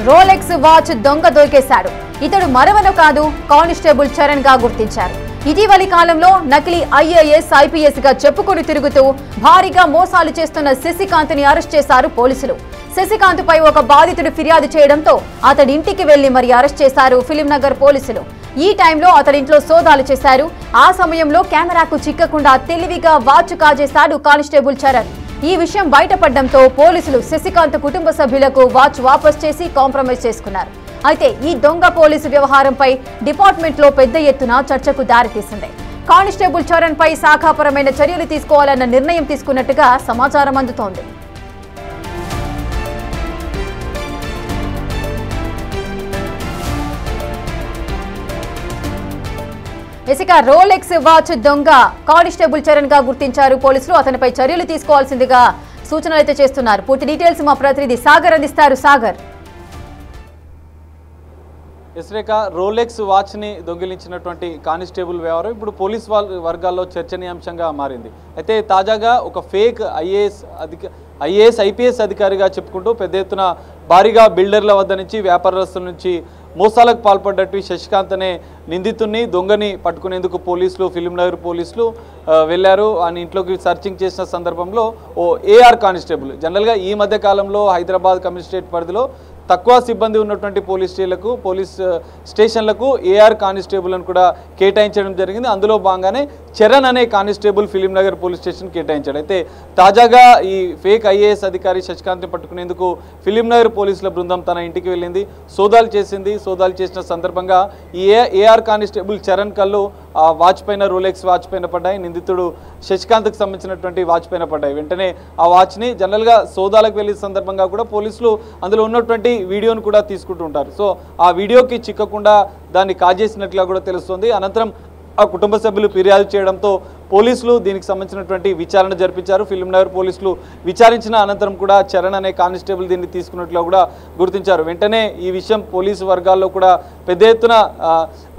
Rolex watch దొంగ దొరికేశాడు. ఇతడు మరెవరో కాదు, కానిస్టేబుల్ చరణ్ గా గుర్తించారు. ఇటీవలి కాలంలో నకిలీ ఐఏఎస్, ఐపీఎస్ గా చెప్పుకొని తిరుగుతూ భారీగా మోసాలు చేస్తున్న శశికాంత్ ని అరెస్ట్ చేశారు పోలీసులు. శశికాంత్ పై ఒక బాధితుడు ఫిర్యాదు చేయడంతో అతడి ఇంటికి వెళ్లి మరి అరెస్ట్ చేశారు ఫిలింనగర్ పోలీసులు. ఈ టైంలో అతడింట్లో సోదాలు చేశారు. ఆ సమయంలో కెమెరాకు చిక్కకుండా తెలివిగా వాచ్ కాజేశాడు కానిస్టేబుల్ చరణ్. ఈ విషయం బయటపడడంతో పోలీసులు శశికాంత్ కుటుంబ సభ్యులకు వాచ్ వాపస్ చేసి కాంప్రమైజ్ చేసుకున్నారు. అయితే ఈ దొంగ పోలీసు వ్యవహారంపై డిపార్ట్మెంట్ లో పెద్ద ఎత్తున చర్చకు దారితీసింది. కానిస్టేబుల్ చరణ్ పై శాఖాపరమైన చర్యలు తీసుకోవాలన్న నిర్ణయం తీసుకున్నట్టుగా సమాచారం అందుతోంది. ఇక రోలెక్స్ వాచ్ దొంగ కానిస్టేబుల్ చరణ్ గా గుర్తించారు పోలీసులు. అతనిపై చర్యలు తీసుకోవాల్సిందిగా సూచనలు అయితే చేస్తున్నారు. పూర్తి డీటెయిల్స్ మా ప్రతినిధి సాగర్ అందిస్తారు. సాగర్, ఇస్రేక రోలెక్స్ వాచ్ ని దొంగిలించినటువంటి కానిస్టేబుల్ వ్యవహారం ఇప్పుడు పోలీస్ వర్గాల్లో చర్చనీయాంశంగా మారింది. అయితే తాజాగా ఒక ఫేక్ ఐఏఎస్ ఐపీఎస్ అధికారిగా చెప్పుకుంటూ పెద్ద ఎత్తున భారీగా బిల్డర్ల వద్ద నుంచి వ్యాపారస్తుల నుంచి మోసాలకు పాల్పడ్డట్టు శశికాంత్ అనే నిందితుడిని దొంగని పట్టుకునేందుకు పోలీసులు ఫిలింనగర్ పోలీసులు వెళ్ళారు. ఆయన ఇంట్లోకి సర్చింగ్ చేసిన సందర్భంలో ఓ ఏఆర్ కానిస్టేబుల్, జనరల్గా ఈ మధ్య కాలంలో హైదరాబాద్ కమిషనరేట్ పరిధిలో తక్కువ సిబ్బంది ఉన్నటువంటి పోలీస్ స్టేషన్లకు ఏఆర్ కానిస్టేబుల్ అని కూడా కేటాయించడం జరిగింది. అందులో భాగంగానే చరణ్ అనే కానిస్టేబుల్ ఫిలింనగర్ పోలీస్ స్టేషన్ కేటాయించాడు. అయితే తాజాగా ఈ ఫేక్ ఐఏఎస్ అధికారి శశికాంత్ని పట్టుకునేందుకు ఫిలింనగర్ పోలీసుల బృందం తన ఇంటికి వెళ్ళింది, సోదాలు చేసింది. సోదాలు చేసిన సందర్భంగా ఈ ఏఆర్ కానిస్టేబుల్ చరణ్ కళ్ళు ఆ వాచ్ పైన, రోలెక్స్ వాచ్ పైన పడ్డాయి. నిందితుడు శశికాంత్కి సంబంధించినటువంటి వాచ్ పైన పడ్డాయి. వెంటనే ఆ వాచ్ని జనరల్గా సోదాలకు వెళ్ళే సందర్భంగా కూడా పోలీసులు అందులో ఉన్నటువంటి వీడియోను కూడా తీసుకుంటూ ఉంటారు. సో ఆ వీడియోకి చిక్కకుండా దాన్ని కాజేసినట్లుగా కూడా తెలుస్తుంది. అనంతరం ఆ కుటుంబ సభ్యులు ఫిర్యాదు చేయడంతో పోలీసులు దీనికి సంబంధించినటువంటి విచారణ జరిపించారు. ఫిలింనగర్ పోలీసులు విచారించిన అనంతరం కూడా చరణ్ అనే కానిస్టేబుల్ దీన్ని తీసుకున్నట్లు కూడా గుర్తించారు. వెంటనే ఈ విషయం పోలీసు వర్గాల్లో కూడా పెద్ద ఎత్తున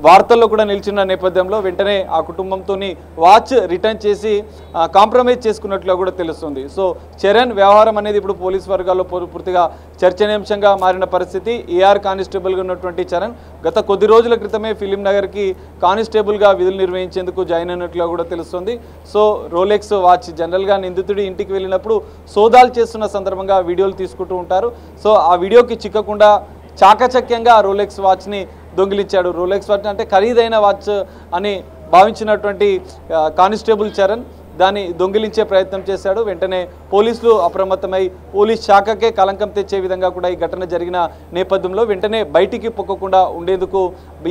వార్తల్లో కూడా నిలిచిన నేపథ్యంలో వెంటనే ఆ కుటుంబంతో వాచ్ రిటర్న్ చేసి కాంప్రమైజ్ చేసుకున్నట్లు కూడా తెలుస్తుంది. సో చరణ్ వ్యవహారం అనేది ఇప్పుడు పోలీసు వర్గాల్లో పూర్తిగా చర్చనీయాంశంగా మారిన పరిస్థితి. ఏఆర్ కానిస్టేబుల్గా ఉన్నటువంటి చరణ్ గత కొద్ది రోజుల క్రితమే ఫిలింనగర్కి కానిస్టేబుల్గా విధులు నిర్వహించేందుకు జాయిన్ అయినట్లుగా కూడా తెలుస్తుంది. సో రోలెక్స్ వాచ్ జనరల్గా నిందితుడి ఇంటికి వెళ్ళినప్పుడు సోదాలు చేస్తున్న సందర్భంగా వీడియోలు తీసుకుంటూ ఉంటారు. సో ఆ వీడియోకి చిక్కకుండా చాకచక్యంగా రోలెక్స్ వాచ్ని దొంగిలించాడు. రోలెక్స్ వాచ్ అంటే ఖరీదైన వాచ్ అని భావించినటువంటి కానిస్టేబుల్ చరణ్ దాన్ని దొంగిలించే ప్రయత్నం చేశాడు. వెంటనే పోలీసులు అప్రమత్తమై పోలీస్ శాఖకే కలంకం తెచ్చే విధంగా కూడా ఈ ఘటన జరిగిన నేపథ్యంలో వెంటనే బయటికి పొక్కకుండా ఉండేందుకు,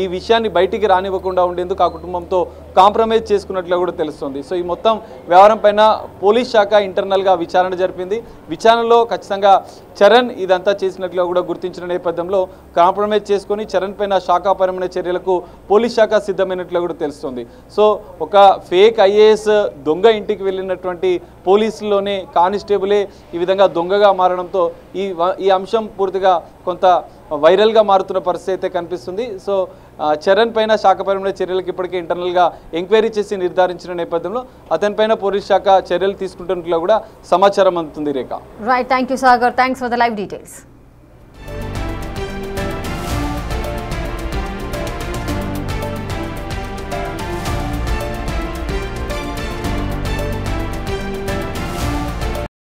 ఈ విషయాన్ని బయటికి రానివ్వకుండా ఉండేందుకు ఆ కుటుంబంతో కాంప్రమైజ్ చేసుకున్నట్లు కూడా తెలుస్తుంది. సో ఈ మొత్తం వ్యవహారం పైన పోలీస్ శాఖ ఇంటర్నల్గా విచారణ జరిపింది. విచారణలో ఖచ్చితంగా చరణ్ ఇదంతా చేసినట్లుగా కూడా గుర్తించిన నేపథ్యంలో కాంప్రమైజ్ చేసుకొని చరణ్ పైన శాఖాపరమైన చర్యలకు పోలీస్ శాఖ సిద్ధమైనట్లు కూడా తెలుస్తుంది. సో ఒక ఫేక్ ఐఏఎస్ దొంగ ఇంటికి వెళ్ళినటువంటి పోలీసుల్లోనే కానిస్టేబులే ఈ విధంగా దొంగగా మారడంతో ఈ అంశం పూర్తిగా కొంత వైరల్గా మారుతున్న పరిస్థితి అయితే కనిపిస్తుంది. సో చరణ్ పైన శాఖపరమైన చర్యలకు ఇప్పటికే ఇంటర్నల్గా ఎంక్వైరీ చేసి నిర్ధారించిన నేపథ్యంలో అతనిపైన పోలీస్ శాఖ చర్యలు తీసుకుంటున్నట్లు కూడా సమాచారం అందుతుంది. Rekha, right, thank you Sagar, thanks for the live details.